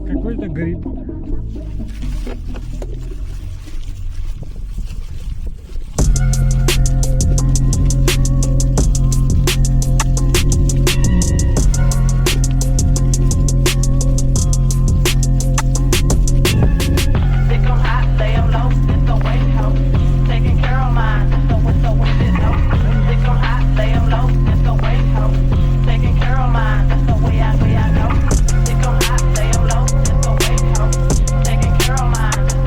Какой-то гриб. Taking care of mine.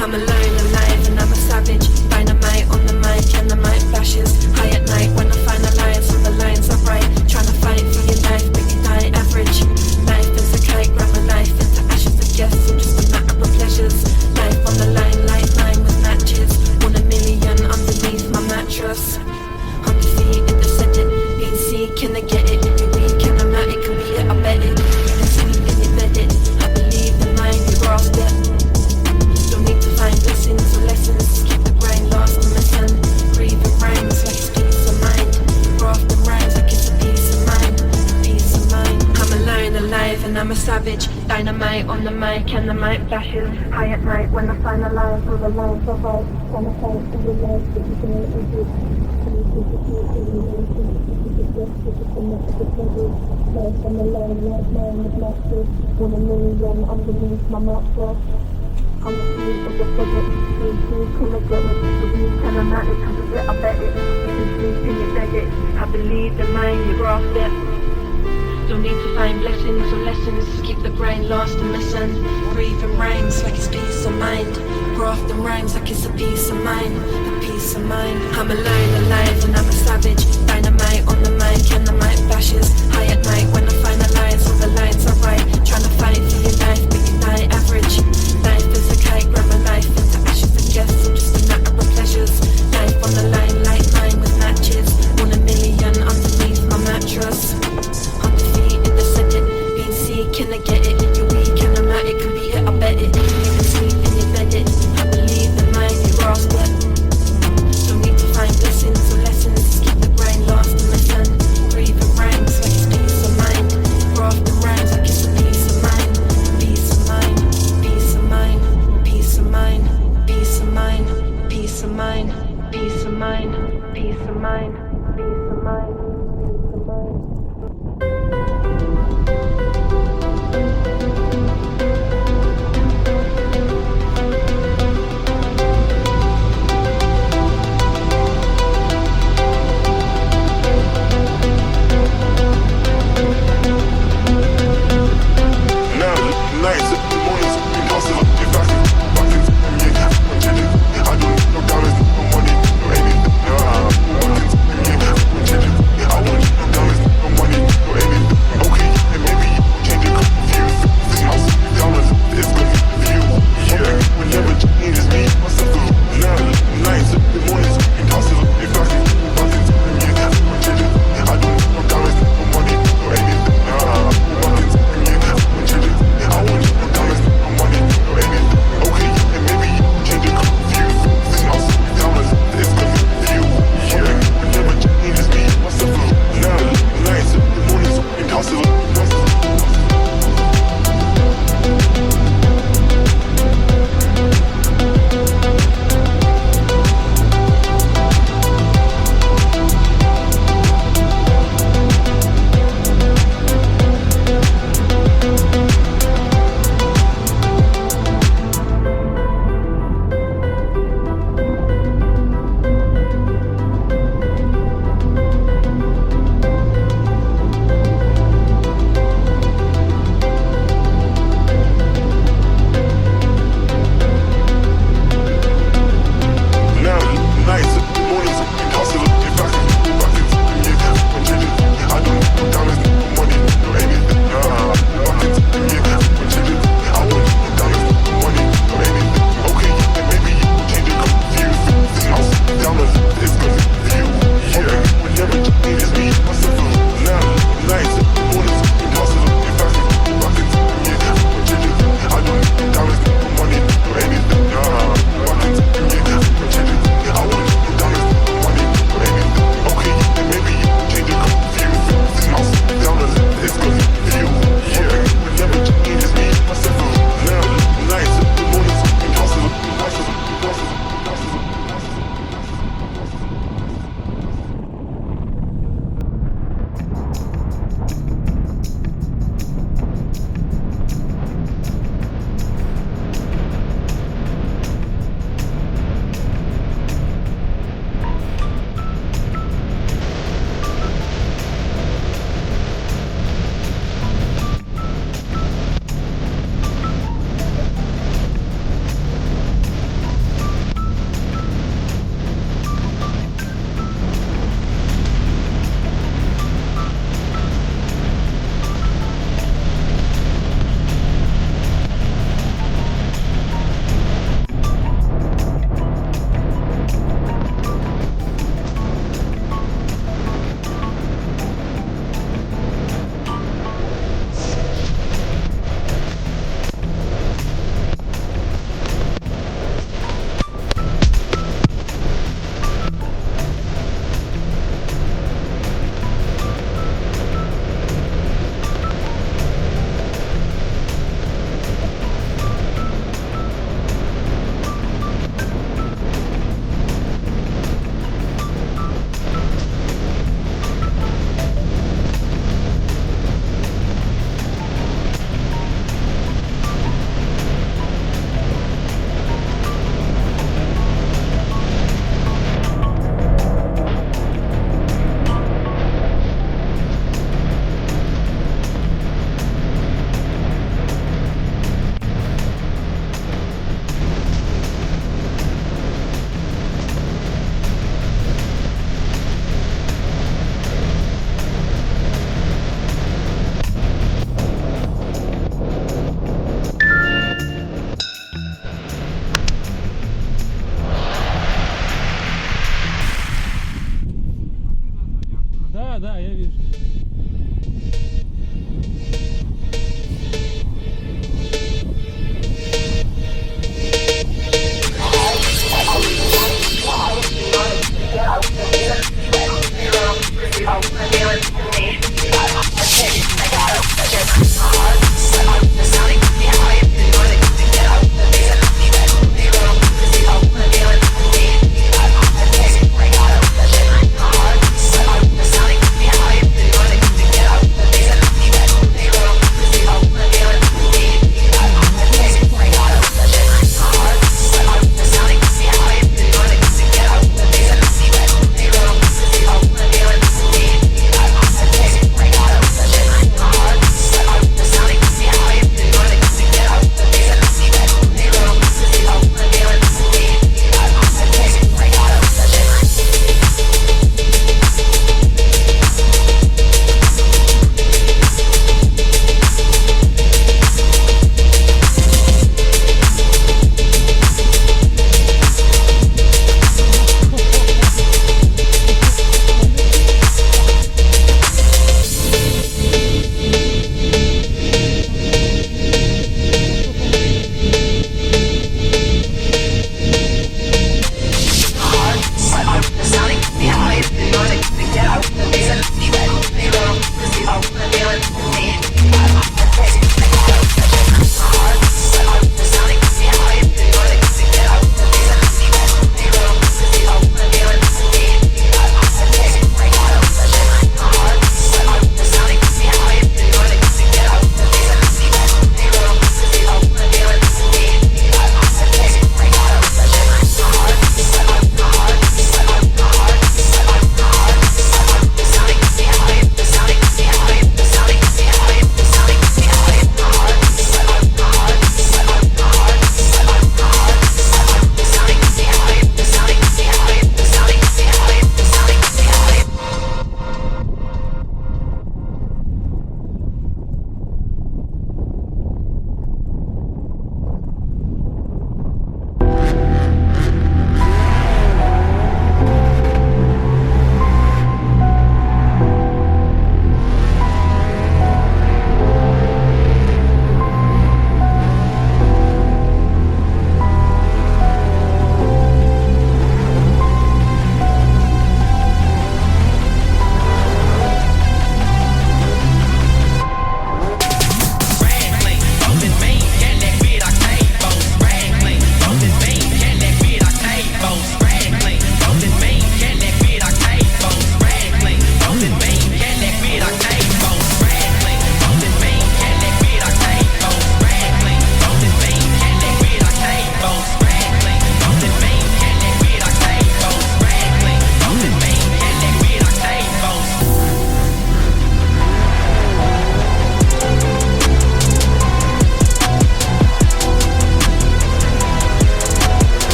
I'm alone, alive, and I'm a savage. Dynamite on the mic, and the mic bashes. High at night when I find the lines, all the lines are right. Trying to fight for your life, but you die average. Life is a kite, grab my life into ashes. I guess I'm just a matter of pleasures. Life on the line, like line with matches. 1 million underneath my mattress. I'm defeated, I said it. BC, can I get it? If you're weak, can I not? It can be it, I bet it. You can sleep in your bed it. I believe in mine, you grasp it. Don't need to find blessings or lessons. Just keep the brain lost in the sun. Breathing rhymes like it's peace of mind. Grafting rhymes like it's a peace of mind. Peace of mind. I'm alone, alive, and I'm a savage. Dynamite on the mic, and the mic flashes. High at night when I find the lines, all the lines are right. Trying to fight for your life, but you can exist. Life on the line, like mine with matches. 1 million underneath my mattress. I'm the food of the project. Can I get it? The weak and I'm at it. Cause it, I bet it. You can sleep in your bed it. I believe in mine, you grasp it. Don't need to find blessings or lessons. Just keep the brain lost and listen. Breathing rhymes like it's peace of mind. Grafting rhymes like it's a peace of mind. A peace of mind. I'm alone, alive, and I'm a savage. Dynamite on the mic, and the mic bashes. High at night when I find